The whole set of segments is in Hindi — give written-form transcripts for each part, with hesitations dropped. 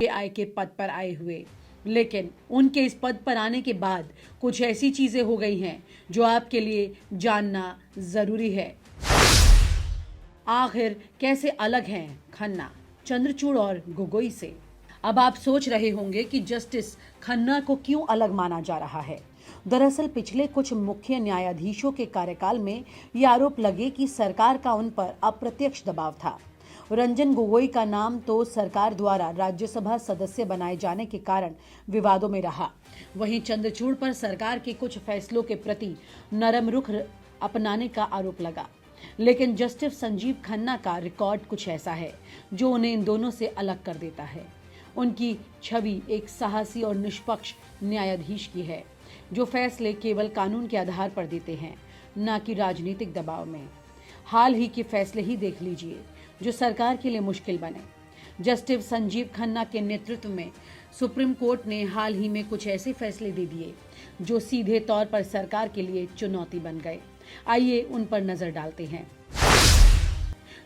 आय के पद पर आए हुए, लेकिन उनके इस पद पर आने के बाद कुछ ऐसी चीजें हो गई हैं जो आपके लिए जानना जरूरी है। आखिर कैसे अलग हैं खन्ना चंद्रचूड़ और गोगोई से? अब आप सोच रहे होंगे कि जस्टिस खन्ना को क्यों अलग माना जा रहा है। दरअसल पिछले कुछ मुख्य न्यायाधीशों के कार्यकाल में ये आरोप लगे कि सरकार का उन पर अप्रत्यक्ष दबाव था। रंजन गोगोई का नाम तो सरकार द्वारा राज्यसभा सदस्य बनाए जाने के कारण विवादों में रहा। वहीं चंद्रचूड़ पर सरकार के कुछ फैसलों के प्रति नरम रुख अपनाने का आरोप लगा। लेकिन जस्टिस संजीव खन्ना का रिकॉर्ड कुछ ऐसा है जो उन्हें इन दोनों से अलग कर देता है। उनकी छवि एक साहसी और निष्पक्ष न्यायाधीश की है जो फैसले केवल कानून के आधार पर देते हैं, न कि राजनीतिक दबाव में। हाल ही के फैसले ही देख लीजिए जो सरकार के लिए मुश्किल बने। जस्टिस संजीव खन्ना के नेतृत्व में सुप्रीम कोर्ट ने हाल ही में कुछ ऐसे फैसले दे दिए जो सीधे तौर पर सरकार के लिए चुनौती बन गए। आइए उन पर नजर डालते हैं।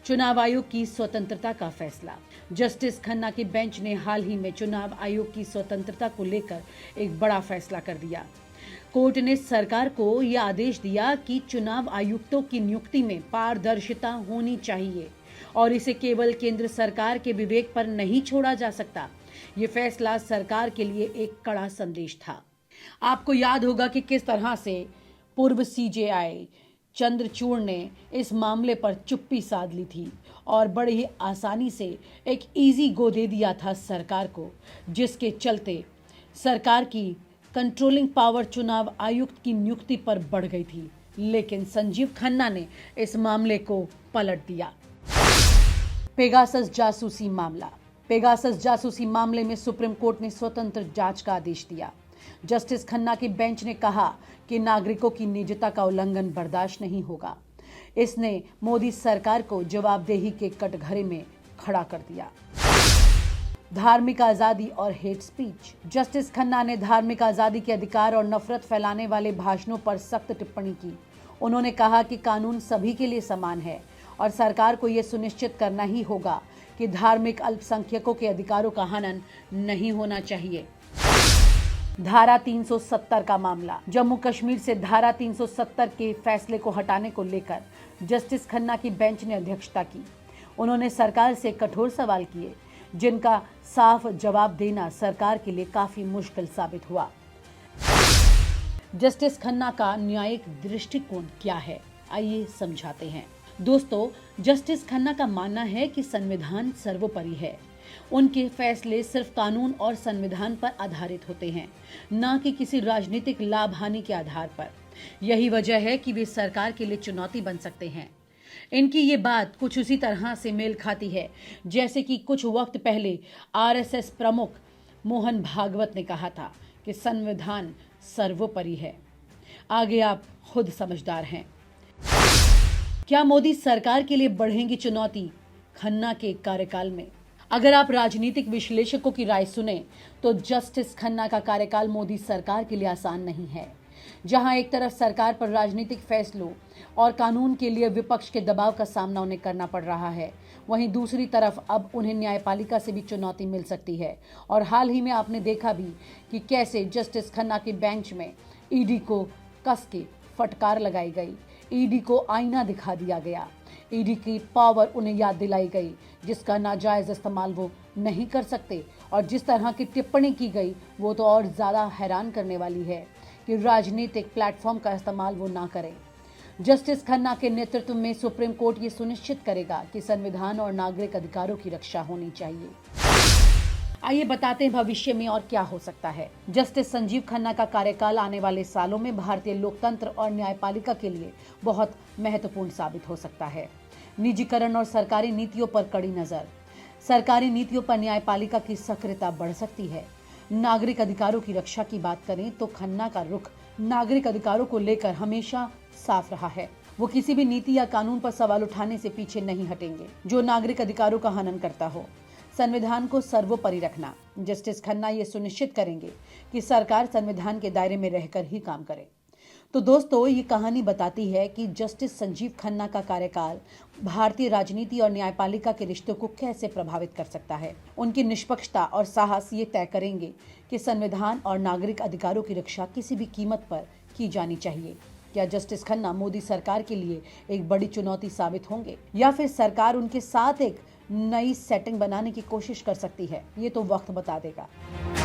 चुनाव आयोग की स्वतंत्रता का फैसला। जस्टिस खन्ना की बेंच ने हाल ही में चुनाव आयोग की स्वतंत्रता को लेकर एक बड़ा फैसला कर दिया। कोर्ट ने सरकार को यह आदेश दिया कि चुनाव आयुक्तों की नियुक्ति में पारदर्शिता होनी चाहिए और इसे केवल केंद्र सरकार के विवेक पर नहीं छोड़ा जा सकता। ये फैसला सरकार के लिए एक कड़ा संदेश था। आपको याद होगा कि किस तरह से पूर्व सीजेआई चंद्रचूड़ ने इस मामले पर चुप्पी साध ली थी और बड़ी ही आसानी से एक इजी गो दे दिया था सरकार को, जिसके चलते सरकार की कंट्रोलिंग पावर चुनाव आयुक्त की नियुक्ति पर बढ़ गई थी। लेकिन संजीव खन्ना ने इस मामले को पलट दिया। पेगासस जासूसी मामला। पेगासस जासूसी मामले में सुप्रीम कोर्ट ने स्वतंत्र जांच का आदेश दिया। जस्टिस खन्ना की बेंच ने कहा कि नागरिकों की निजता का उल्लंघन बर्दाश्त नहीं होगा। इसने मोदी सरकार को जवाबदेही के कटघरे में खड़ा कर दिया। धार्मिक आजादी और हेट स्पीच। जस्टिस खन्ना ने धार्मिक आजादी के अधिकार और नफरत फैलाने वाले भाषणों पर सख्त टिप्पणी की। उन्होंने कहा कि कानून सभी के लिए समान है और सरकार को यह सुनिश्चित करना ही होगा कि धार्मिक अल्पसंख्यकों के अधिकारों का हनन नहीं होना चाहिए। धारा 370 का मामला। जम्मू कश्मीर से धारा 370 के फैसले को हटाने को लेकर जस्टिस खन्ना की बेंच ने अध्यक्षता की। उन्होंने सरकार से कठोर सवाल किए जिनका साफ जवाब देना सरकार के लिए काफी मुश्किल साबित हुआ। जस्टिस खन्ना का न्यायिक दृष्टिकोण क्या है, आइए समझाते हैं। दोस्तों, जस्टिस खन्ना का मानना है कि संविधान सर्वोपरि है। उनके फैसले सिर्फ कानून और संविधान पर आधारित होते हैं, न कि किसी राजनीतिक लाभ हानि के आधार पर। यही वजह है कि वे सरकार के लिए चुनौती बन सकते हैं। इनकी ये बात कुछ उसी तरह से मेल खाती है जैसे कि कुछ वक्त पहले आरएसएस प्रमुख मोहन भागवत ने कहा था कि संविधान सर्वोपरि है। आगे आप खुद समझदार हैं। क्या मोदी सरकार के लिए बढ़ेंगी चुनौती खन्ना के कार्यकाल में? अगर आप राजनीतिक विश्लेषकों की राय सुने तो जस्टिस खन्ना का कार्यकाल मोदी सरकार के लिए आसान नहीं है। जहां एक तरफ सरकार पर राजनीतिक फैसलों और कानून के लिए विपक्ष के दबाव का सामना उन्हें करना पड़ रहा है, वहीं दूसरी तरफ अब उन्हें न्यायपालिका से भी चुनौती मिल सकती है। और हाल ही में आपने देखा भी कि कैसे जस्टिस खन्ना की बेंच में ईडी को कस के फटकार लगाई गई, ईडी को आईना दिखा दिया गया, ईडी की पावर उन्हें याद दिलाई गई जिसका नाजायज इस्तेमाल वो नहीं कर सकते। और जिस तरह की टिप्पणी की गई वो तो और ज़्यादा हैरान करने वाली है कि राजनीतिक प्लेटफॉर्म का इस्तेमाल वो ना करें। जस्टिस खन्ना के नेतृत्व में सुप्रीम कोर्ट ये सुनिश्चित करेगा कि संविधान और नागरिक अधिकारों की रक्षा होनी चाहिए। आइए बताते हैं भविष्य में और क्या हो सकता है। जस्टिस संजीव खन्ना का कार्यकाल आने वाले सालों में भारतीय लोकतंत्र और न्यायपालिका के लिए बहुत महत्वपूर्ण साबित हो सकता है। निजीकरण और सरकारी नीतियों पर कड़ी नजर। सरकारी नीतियों पर न्यायपालिका की सक्रियता बढ़ सकती है। नागरिक अधिकारों की रक्षा की बात करें तो खन्ना का रुख नागरिक अधिकारों को लेकर हमेशा साफ रहा है। वो किसी भी नीति या कानून पर सवाल उठाने से पीछे नहीं हटेंगे जो नागरिक अधिकारों का हनन करता हो। संविधान को सर्वोपरि रखना। जस्टिस खन्ना ये सुनिश्चित करेंगे कि सरकार संविधान के दायरे में रहकर ही काम करे। तो दोस्तों, ये कहानी बताती है कि जस्टिस संजीव खन्ना का कार्यकाल भारतीय राजनीति और न्यायपालिका के रिश्तों को कैसे प्रभावित कर सकता है। उनकी निष्पक्षता और साहस ये तय करेंगे कि संविधान और नागरिक अधिकारों की रक्षा किसी भी कीमत पर की जानी चाहिए। क्या जस्टिस खन्ना मोदी सरकार के लिए एक बड़ी चुनौती साबित होंगे, या फिर सरकार उनके साथ एक नई सेटिंग बनाने की कोशिश कर सकती है? ये तो वक्त बता देगा।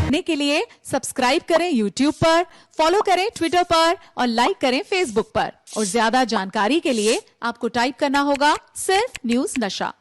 देखने के लिए सब्सक्राइब करें YouTube पर, फॉलो करें Twitter पर और लाइक करें Facebook पर। और ज्यादा जानकारी के लिए आपको टाइप करना होगा सिर्फ न्यूज नशा।